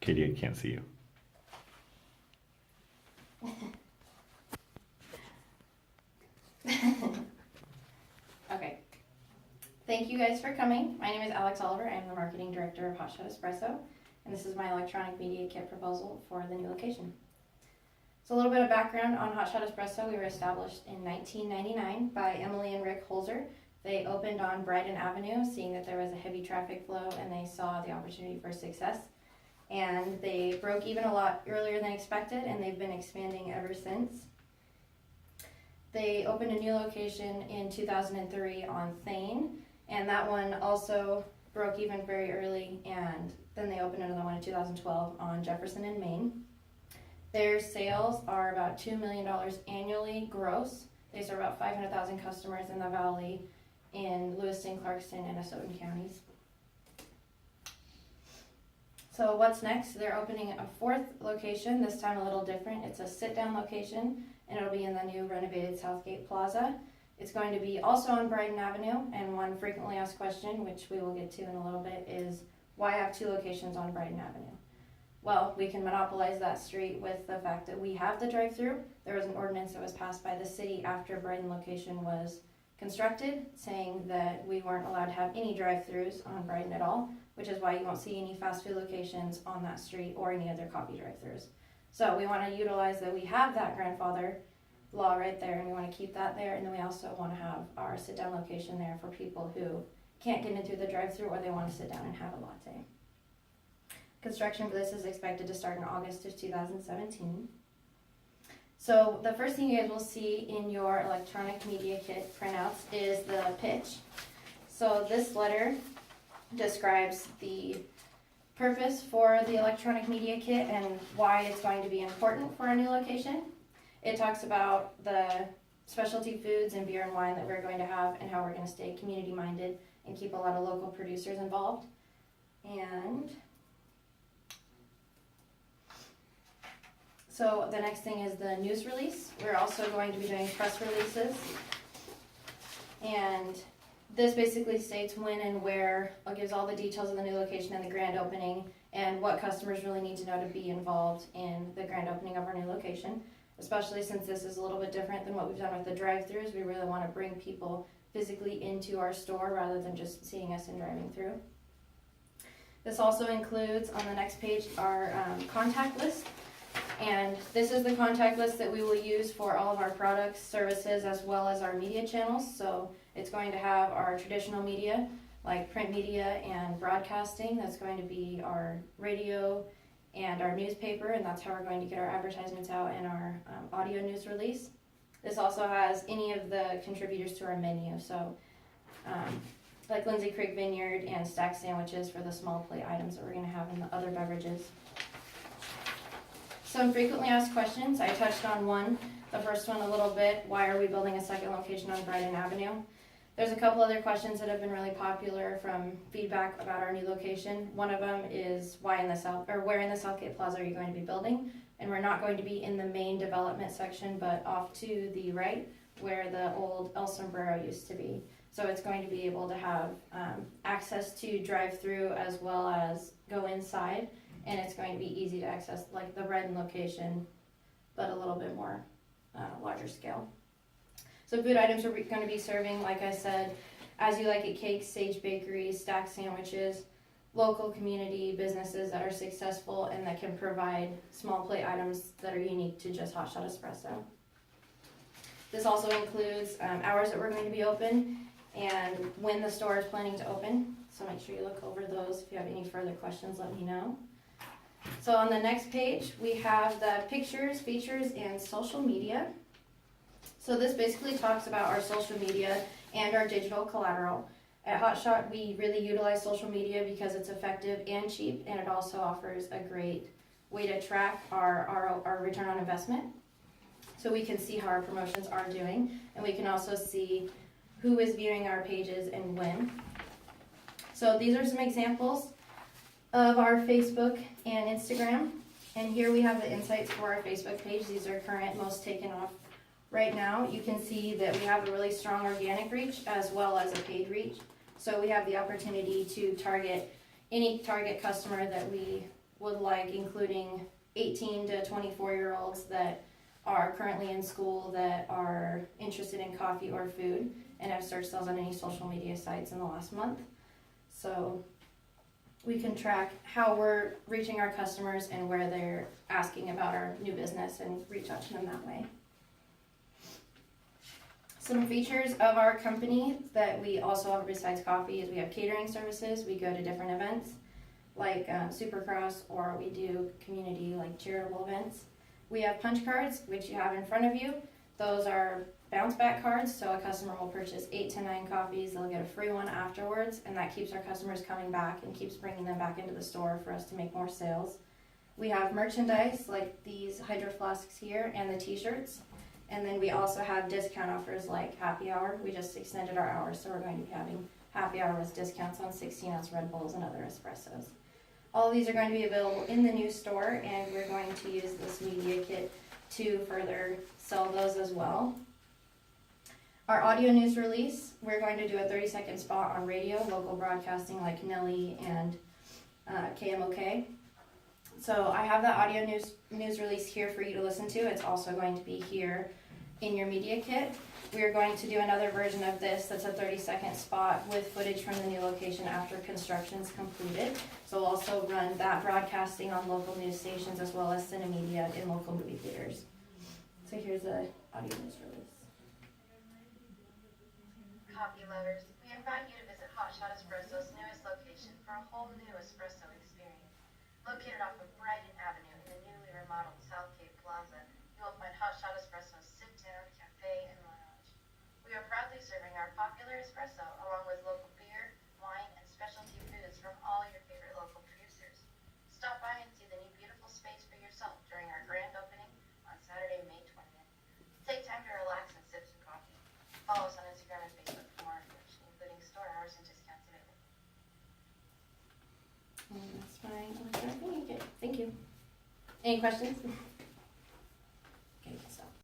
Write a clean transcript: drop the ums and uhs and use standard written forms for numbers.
Katie, I can't see you. Okay. Thank you guys for coming. My name is Alex Oliver. I am the marketing director of Hot Shot Espresso, and this is my electronic media kit proposal for the new location. So a little bit of background on Hot Shot Espresso. We were established in 1999 by Emily and Rick Holzer. They opened on Brighton Avenue, seeing that there was a heavy traffic flow, and they saw the opportunity for success. And they broke even a lot earlier than expected, and they've been expanding ever since. They opened a new location in 2003 on Thane, and that one also broke even very early, and then they opened another one in 2012 on Jefferson in Maine. Their sales are about $2 million annually gross. They serve about 500,000 customers in the valley in Lewiston, Clarkston, and Asotin counties. So what's next? They're opening a fourth location, this time a little different. It's a sit-down location, and it'll be in the new renovated Southgate Plaza. It's going to be also on Brighton Avenue, and one frequently asked question, which we will get to in a little bit, is why have two locations on Brighton Avenue? Well, we can monopolize that street with the fact that we have the drive-through. There was an ordinance that was passed by the city after Brighton location was constructed, saying that we weren't allowed to have any drive-throughs on Brighton at all, which is why you won't see any fast food locations on that street or any other coffee drive-throughs. So we want to utilize that we have that grandfather law right there, and we want to keep that there, and then we also want to have our sit-down location there for people who can't get in through the drive-through or they want to sit down and have a latte. Construction for this is expected to start in August of 2017. So the first thing you guys will see in your electronic media kit printouts is the pitch. So this letter describes the purpose for the electronic media kit and why it's going to be important for our new location. It talks about the specialty foods and beer and wine that we're going to have and how we're going to stay community minded and keep a lot of local producers involved. And so the next thing is the news release. We're also going to be doing press releases. And this basically states when and where, it gives all the details of the new location and the grand opening and what customers really need to know to be involved in the grand opening of our new location. Especially since this is a little bit different than what we've done with the drive-thrus. We really want to bring people physically into our store rather than just seeing us and driving through. This also includes on the next page our contact list. And this is the contact list that we will use for all of our products, services, as well as our media channels. So it's going to have our traditional media, like print media and broadcasting. That's going to be our radio and our newspaper, and that's how we're going to get our advertisements out and our audio news release. This also has any of the contributors to our menu. So like Lindsay Creek Vineyard and stack sandwiches for the small plate items that we're going to have in the other beverages. Some frequently asked questions. I touched on one, the first one a little bit. Why are we building a second location on Brighton Avenue? There's a couple other questions that have been really popular from feedback about our new location. One of them is where in the Southgate Plaza are you going to be building? And we're not going to be in the main development section, but off to the right where the old El Sombrero used to be. So it's going to be able to have access to drive through as well as go inside. And it's going to be easy to access, like the Brighton location, but a little bit more larger scale. So food items are going to be serving, like I said, as you like it, cakes, Sage Bakeries, stack sandwiches, local community businesses that are successful and that can provide small plate items that are unique to just Hot Shot Espresso. This also includes hours that we're going to be open and when the store is planning to open. So make sure you look over those. If you have any further questions, let me know. So on the next page, we have the pictures, features, and social media. So this basically talks about our social media and our digital collateral. At Hot Shot, we really utilize social media because it's effective and cheap, and it also offers a great way to track our return on investment. So we can see how our promotions are doing, and we can also see who is viewing our pages and when. So these are some examples of our Facebook and Instagram. And here we have the insights for our Facebook page. These are current, most taken off right now. You can see that we have a really strong organic reach as well as a paid reach. So we have the opportunity to target any target customer that we would like, including 18 to 24-year-olds that are currently in school that are interested in coffee or food and have searched those on any social media sites in the last month. So we can track how we're reaching our customers and where they're asking about our new business and reach out to them that way. Some features of our company that we also offer besides coffee is we have catering services. We go to different events like Supercross, or we do community like charitable events. We have punch cards, which you have in front of you. Those are bounce back cards, so a customer will purchase 8 to 9 coffees, they'll get a free one afterwards, and that keeps our customers coming back and keeps bringing them back into the store for us to make more sales. We have merchandise like these hydro flasks here and the t-shirts, and then we also have discount offers like happy hour. We just extended our hours, so we're going to be having happy hour with discounts on 16-ounce Red Bulls and other espressos. All of these are going to be available in the new store, and we're going to use this media kit to further sell those as well. Our audio news release, we're going to do a 30-second spot on radio, local broadcasting like Nelly and KMOK. So I have that audio news release here for you to listen to. It's also going to be here in your media kit. We are going to do another version of this that's a 30-second spot with footage from the new location after construction's completed. So we'll also run that broadcasting on local news stations as well as Cinemedia in local movie theaters. So here's the audio news release. Coffee lovers, we invite you to visit Shot Espresso's newest location for a whole new espresso experience. Located off of Brighton Avenue in the newly remodeled South Cape Plaza, you will find Shot Espresso's sit-down cafe and lounge. We are proudly serving our popular espresso along with local beer, wine, and specialty foods from all your favorite local producers. Stop by and see the new beautiful space for yourself during our grand opening on Saturday, May 20th. Take time to relax and sip some coffee. Follow us on Instagram and Facebook for more information, including store hours and discounts available. And that's fine. Thank you. Any questions?